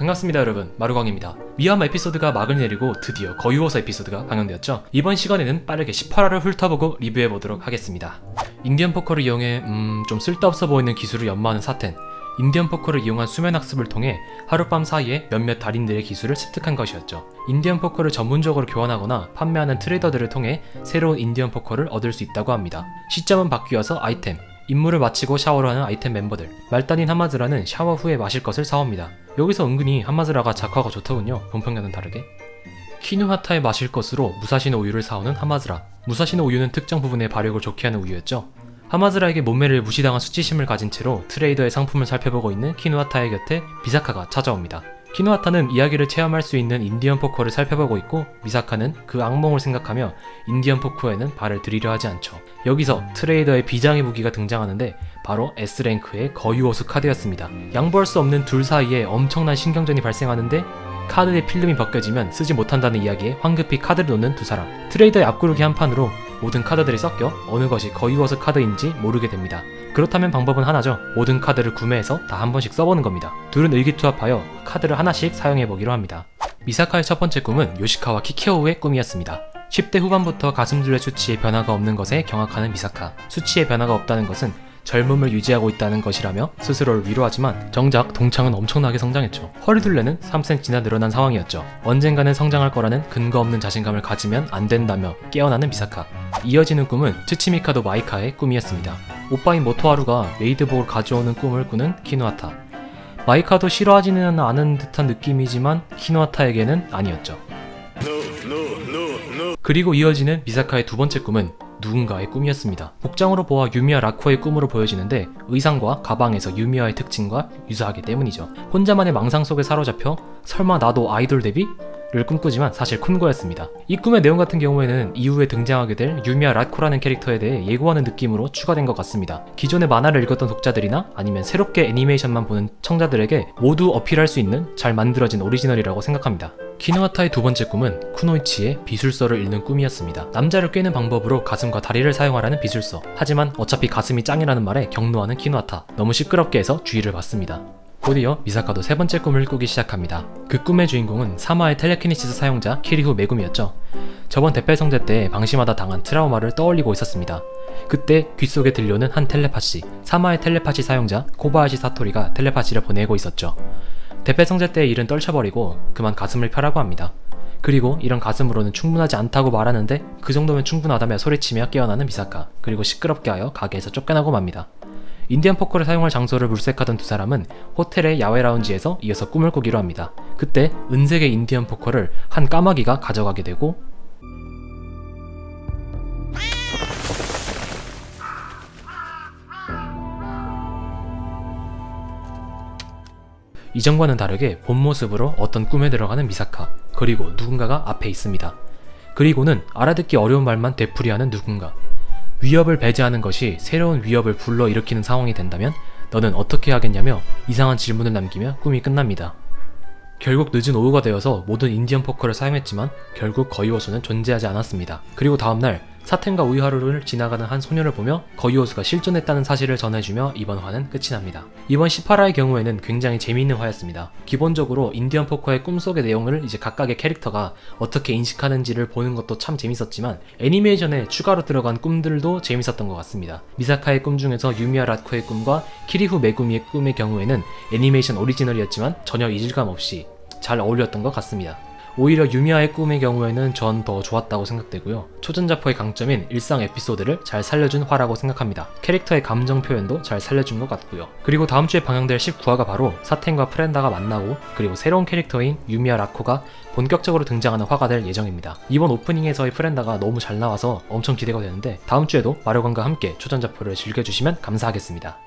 반갑습니다 여러분, 마루광입니다. 미야마 에피소드가 막을 내리고 드디어 거유어서 에피소드가 방영되었죠. 이번 시간에는 빠르게 18화를 훑어보고 리뷰해보도록 하겠습니다. 인디언 포커를 이용해 좀 쓸데없어 보이는 기술을 연마하는 사텐. 인디언 포커를 이용한 수면 학습을 통해 하룻밤 사이에 몇몇 달인들의 기술을 습득한 것이었죠. 인디언 포커를 전문적으로 교환하거나 판매하는 트레이더들을 통해 새로운 인디언 포커를 얻을 수 있다고 합니다. 시점은 바뀌어서 아이템, 임무를 마치고 샤워를 하는 아이템 멤버들. 말단인 하마즈라는 샤워 후에 마실 것을 사옵니다. 여기서 은근히 하마즈라가 작화가 좋더군요, 본편과는 다르게. 키누하타에 마실 것으로 무사시노 우유를 사오는 하마즈라. 무사시노 우유는 특정 부분의 발육을 좋게 하는 우유였죠. 하마즈라에게 몸매를 무시당한 수치심을 가진 채로 트레이더의 상품을 살펴보고 있는 키누하타의 곁에 미사카가 찾아옵니다. 키누하타는 이야기를 체험할 수 있는 인디언 포커를 살펴보고 있고, 미사카는 그 악몽을 생각하며 인디언 포커에는 발을 들이려 하지 않죠. 여기서 트레이더의 비장의 무기가 등장하는데 바로 S랭크의 거유어수 카드였습니다. 양보할 수 없는 둘 사이에 엄청난 신경전이 발생하는데 카드의 필름이 벗겨지면 쓰지 못한다는 이야기에 황급히 카드를 놓는 두 사람. 트레이더의 앞구르기 한 판으로 모든 카드들이 섞여 어느 것이 거유어수 카드인지 모르게 됩니다. 그렇다면 방법은 하나죠. 모든 카드를 구매해서 다 한 번씩 써보는 겁니다. 둘은 의기투합하여 카드를 하나씩 사용해보기로 합니다. 미사카의 첫 번째 꿈은 요시카와 키케오우의 꿈이었습니다. 10대 후반부터 가슴둘레 수치에 변화가 없는 것에 경악하는 미사카. 수치에 변화가 없다는 것은 젊음을 유지하고 있다는 것이라며 스스로를 위로하지만 정작 동창은 엄청나게 성장했죠. 허리둘레는 3cm나 늘어난 상황이었죠. 언젠가는 성장할 거라는 근거 없는 자신감을 가지면 안 된다며 깨어나는 미사카. 이어지는 꿈은 츠치미카도 마이카의 꿈이었습니다. 오빠인 모토하루가 메이드복을 가져오는 꿈을 꾸는 키누하타. 마이카도 싫어하지는 않은 듯한 느낌이지만 키누하타에게는 아니었죠. 그리고 이어지는 미사카의 두 번째 꿈은 누군가의 꿈이었습니다. 복장으로 보아 유미야 라코의 꿈으로 보여지는데 의상과 가방에서 유미야의 특징과 유사하기 때문이죠. 혼자만의 망상 속에 사로잡혀 설마 나도 아이돌 데뷔를 꿈꾸지만 사실 쿤고였습니다. 이 꿈의 내용 같은 경우에는 이후에 등장하게 될 유미야 라코라는 캐릭터에 대해 예고하는 느낌으로 추가된 것 같습니다. 기존의 만화를 읽었던 독자들이나 아니면 새롭게 애니메이션만 보는 청자들에게 모두 어필할 수 있는 잘 만들어진 오리지널이라고 생각합니다. 키누하타의 두 번째 꿈은 쿠노이치의 비술서를 읽는 꿈이었습니다. 남자를 꿰는 방법으로 가슴과 다리를 사용하라는 비술서. 하지만 어차피 가슴이 짱이라는 말에 격노하는 키누하타. 너무 시끄럽게 해서 주의를 받습니다. 곧이어 미사카도 세 번째 꿈을 꾸기 시작합니다. 그 꿈의 주인공은 사마의 텔레키니시스 사용자 키리후 메구미였죠. 저번 대패성제 때 방심하다 당한 트라우마를 떠올리고 있었습니다. 그때 귓속에 들려오는 한 텔레파시. 사마의 텔레파시 사용자 코바야시 사토리가 텔레파시를 보내고 있었죠. 대패성제 때의 일은 떨쳐버리고 그만 가슴을 펴라고 합니다. 그리고 이런 가슴으로는 충분하지 않다고 말하는데 그 정도면 충분하다며 소리치며 깨어나는 미사카. 그리고 시끄럽게 하여 가게에서 쫓겨나고 맙니다. 인디언 포커를 사용할 장소를 물색하던 두 사람은 호텔의 야외 라운지에서 이어서 꿈을 꾸기로 합니다. 그때 은색의 인디언 포커를 한 까마귀가 가져가게 되고 이전과는 다르게 본 모습으로 어떤 꿈에 들어가는 미사카. 그리고 누군가가 앞에 있습니다. 그리고는 알아듣기 어려운 말만 되풀이하는 누군가. 위협을 배제하는 것이 새로운 위협을 불러일으키는 상황이 된다면 너는 어떻게 하겠냐며 이상한 질문을 남기며 꿈이 끝납니다. 결국 늦은 오후가 되어서 모든 인디언 포커를 사용했지만 결국 거유어수는 존재하지 않았습니다. 그리고 다음날 사텐과 우이하루를 지나가는 한 소녀를 보며 거유어수가 실존했다는 사실을 전해주며 이번 화는 끝이 납니다. 이번 18화의 경우에는 굉장히 재미있는 화였습니다. 기본적으로 인디언 포커의 꿈속의 내용을 이제 각각의 캐릭터가 어떻게 인식하는지를 보는 것도 참 재밌었지만 애니메이션에 추가로 들어간 꿈들도 재밌었던 것 같습니다. 미사카의 꿈 중에서 유미야 라코의 꿈과 키리후 메구미의 꿈의 경우에는 애니메이션 오리지널이었지만 전혀 이질감 없이 잘 어울렸던 것 같습니다. 오히려 유미야의 꿈의 경우에는 전 더 좋았다고 생각되고요. 초전자포의 강점인 일상 에피소드를 잘 살려준 화라고 생각합니다. 캐릭터의 감정 표현도 잘 살려준 것 같고요. 그리고 다음 주에 방영될 19화가 바로 사텐과 프렌다가 만나고 그리고 새로운 캐릭터인 유미야 라코가 본격적으로 등장하는 화가 될 예정입니다. 이번 오프닝에서의 프렌다가 너무 잘 나와서 엄청 기대가 되는데 다음 주에도 마루관과 함께 초전자포를 즐겨주시면 감사하겠습니다.